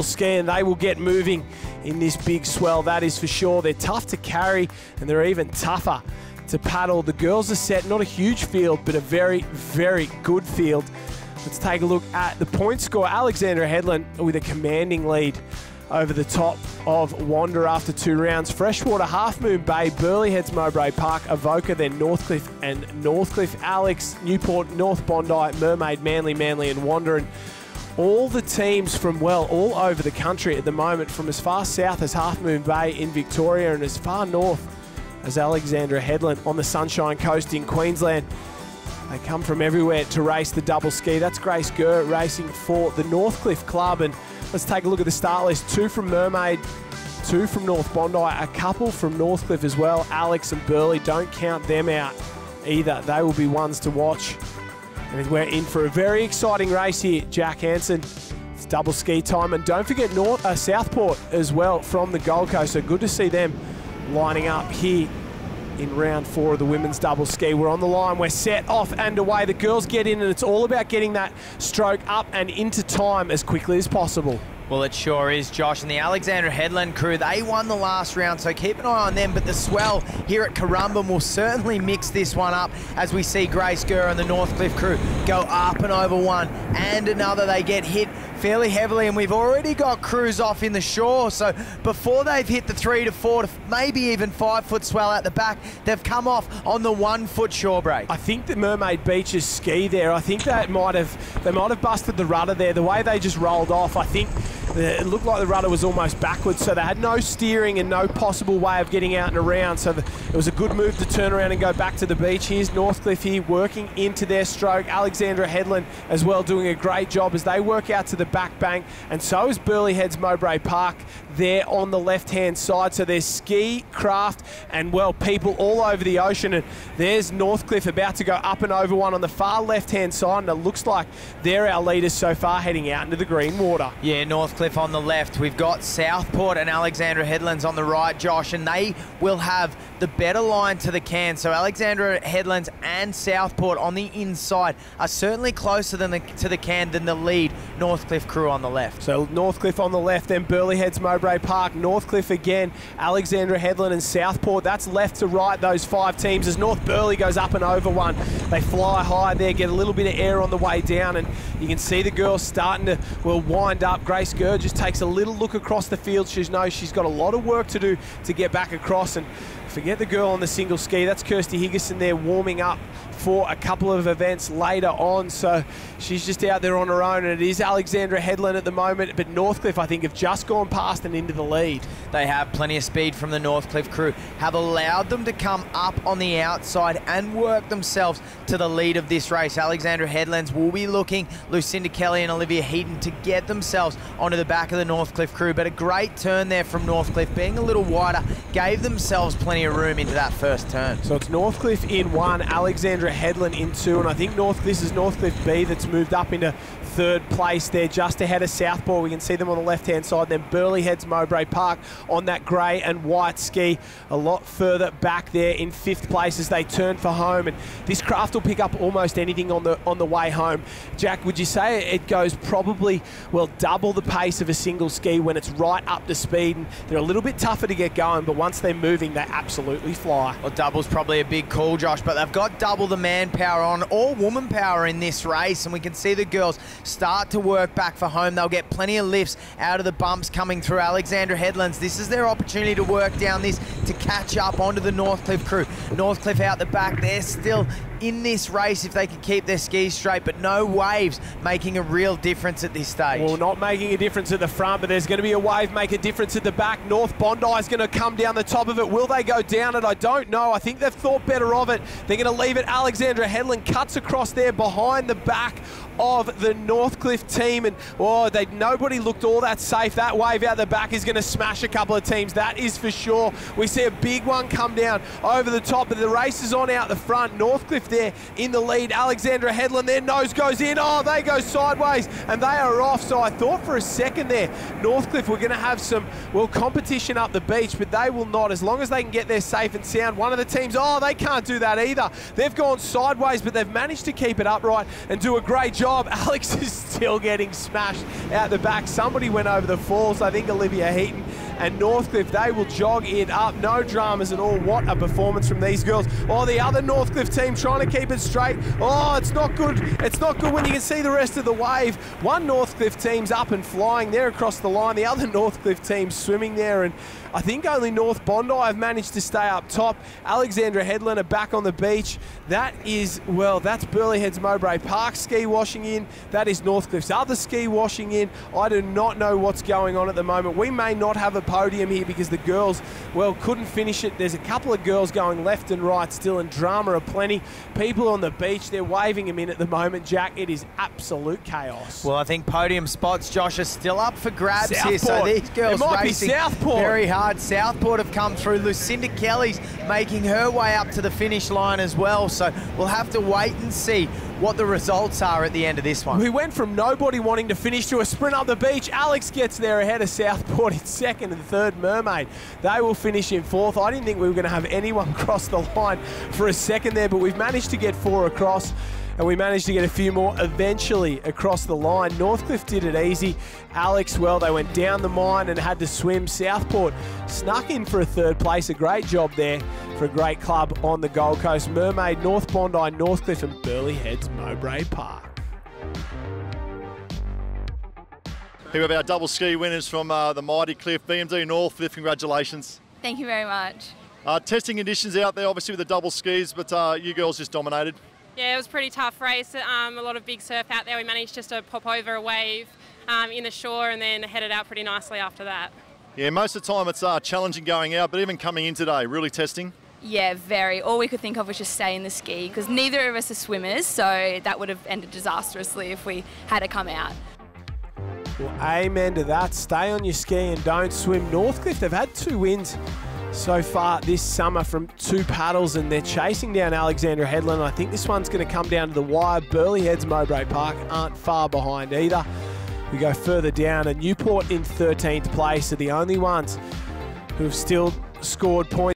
ski, and they will get moving in this big swell, that is for sure. They're tough to carry, and they're even tougher to paddle. The girls are set, not a huge field, but a very, very good field. Let's take a look at the point score. Alexandra Headland with a commanding lead over the top of Wander after 2 rounds. Freshwater, Half Moon Bay, Burleigh Heads, Mowbray Park, Avoca, then Northcliffe and Northcliffe, Alex, Newport, North Bondi, Mermaid, Manly and Wander. And all the teams from, well, all over the country at the moment, from as far south as Half Moon Bay in Victoria and as far north as Alexandra Headland on the Sunshine Coast in Queensland. They come from everywhere to race the double ski. That's Grace Gurr racing for the Northcliffe Club. And let's take a look at the start list. 2 from Mermaid, 2 from North Bondi, a couple from Northcliffe as well. Alex and Burleigh, don't count them out either. They will be ones to watch. And we're in for a very exciting race here, Jack Hansen. It's double ski time. And don't forget Southport as well from the Gold Coast. So good to see them lining up here in round 4 of the women's double ski. We're on the line, we're set, off and away. The girls get in, and it's all about getting that stroke up and into time as quickly as possible. Well, it sure is, Josh, and the Alexandra Headland crew, they won the last round, so keep an eye on them, but the swell here at Currumbin will certainly mix this one up as we see Grace Gurr and the Northcliffe crew go up and over one and another. They get hit fairly heavily, and we've already got crews off in the shore, so before they've hit the 3 to 4 to maybe even 5 foot swell at the back, they've come off on the 1 foot shore break. I think the Mermaid Beaches ski there, I think they might have busted the rudder there. The way they just rolled off, I think it looked like the rudder was almost backwards, so they had no steering and no possible way of getting out and around. So it was a good move to turn around and go back to the beach. Here's Northcliffe here working into their stroke. Alexandra Headland as well doing a great job as they work out to the back bank, and so is Burleigh Heads Mowbray Park there on the left-hand side. So there's ski, craft, and, well, people all over the ocean. And there's Northcliffe about to go up and over one on the far left-hand side, and it looks like they're our leaders so far heading out into the green water. Yeah, Northcliffe on the left. We've got Southport and Alexandra Headlands on the right, Josh, and they will have the better line to the can. So Alexandra Headlands and Southport on the inside are certainly closer to the can than the lead Northcliffe crew on the left. So Northcliffe on the left, then Burleigh Heads Mowbray Park, Northcliffe again, Alexandra Headland and Southport. That's left to right, those 5 teams, as North Burleigh goes up and over one. They fly high there, get a little bit of air on the way down, and you can see the girls starting to, well, wind up. Grace Gurr just takes a little look across the field. She knows she's got a lot of work to do to get back across, and forget the girl on the single ski. That's Kirsty Higginson there warming up for a couple of events later on. So she's just out there on her own, and it is Alexandra Headland at the moment. But Northcliffe, I think, have just gone past and into the lead. They have plenty of speed from the Northcliffe crew, have allowed them to come up on the outside and work themselves to the lead of this race. Alexandra Headlands will be looking, Lucinda Kelly and Olivia Heaton, to get themselves onto the back of the Northcliffe crew. But a great turn there from Northcliffe, being a little wider, gave themselves plenty of room into that first turn. So it's Northcliffe in 1, Alexandra Headland in 2, and I think this is Northcliffe B that's moved up into 3rd place there, just ahead of Southport. We can see them on the left-hand side. Then Burleigh Heads Mowbray Park on that grey and white ski, a lot further back there in 5th place as they turn for home. And this craft will pick up almost anything on the way home. Jack, would you say it goes probably, well, double the pace of a single ski when it's right up to speed? And they're a little bit tougher to get going, but once they're moving, they absolutely fly. Well, double's probably a big call, Josh, but they've got double the manpower on, all woman power in this race, and we can see the girls start to work back for home. They'll get plenty of lifts out of the bumps coming through. Alexandra Headlands, this is their opportunity to work down this to catch up onto the Northcliffe crew. Northcliffe out the back, they're still in this race if they can keep their skis straight, but no waves making a real difference at this stage. Well, not making a difference at the front, but there's going to be a wave make a difference at the back. North Bondi is going to come down the top of it. Will they go down it? I don't know. I think they've thought better of it. They're going to leave it. Alexandra Headland cuts across there behind the back of the Northcliffe team, and nobody looked all that safe. That wave out the back is going to smash a couple of teams, that is for sure. We see a big one come down over the top, but the race is on out the front. Northcliffe there in the lead. Alexandra Headland, their nose goes in. Oh, they go sideways and they are off. So I thought for a second there, Northcliffe were going to have some, well, competition up the beach, but they will not. As long as they can get there safe and sound. One of the teams, oh, they can't do that either. They've gone sideways, but they've managed to keep it upright and do a great job. Alex is still getting smashed out the back. Somebody went over the falls, I think Olivia Heaton, and Northcliffe, they will jog it up. No dramas at all. What a performance from these girls. Oh, the other Northcliffe team trying to keep it straight. Oh, it's not good. It's not good when you can see the rest of the wave. One Northcliffe team's up and flying. They're across the line. The other Northcliffe team's swimming there, and I think only North Bondi have managed to stay up top. Alexandra Headland are back on the beach. That is, well, that's Burleigh Heads Mowbray Park ski washing in. That is Northcliffe's other ski washing in. I do not know what's going on at the moment. We may not have a podium here because the girls, well, couldn't finish it. There's a couple of girls going left and right still, and drama aplenty. People on the beach, they're waving them in at the moment, Jack. It is absolute chaos. Well, I think podium spots, Josh, are still up for grabs Southport. here. So these girls racing Southport. very hard. Southport have come through. Lucinda Kelly's making her way up to the finish line as well. So we'll have to wait and see what the results are at the end of this one. We went from nobody wanting to finish to a sprint up the beach. Alex gets there ahead of Southport in second, and third Mermaid, they will finish in fourth. I didn't think we were going to have anyone cross the line for a second there, but we've managed to get 4 across. And we managed to get a few more eventually across the line. Northcliffe did it easy. Alex, well, they went down the mine and had to swim. Southport snuck in for a third place. A great job there for a great club on the Gold Coast. Mermaid, North Bondi, Northcliffe and Burleigh Heads Mowbray Park. Here we have our double ski winners from the mighty Cliff. BMD Northcliffe, congratulations. Thank you very much. Testing conditions out there, obviously with the double skis, but you girls just dominated. Yeah, it was a pretty tough race. A lot of big surf out there. We managed just to pop over a wave in the shore and then headed out pretty nicely after that. Yeah, most of the time it's challenging going out, but even coming in today, really testing. Yeah, very. All we could think of was just stay in the ski because neither of us are swimmers, so that would have ended disastrously if we had to come out. Well, amen to that. Stay on your ski and don't swim. Northcliffe, they've had 2 wins so far this summer from 2 paddles, and they're chasing down Alexandra Headland. I think this one's going to come down to the wire. Burleigh Heads Mowbray Park aren't far behind either. We go further down, and Newport in 13th place are the only ones who have still scored points.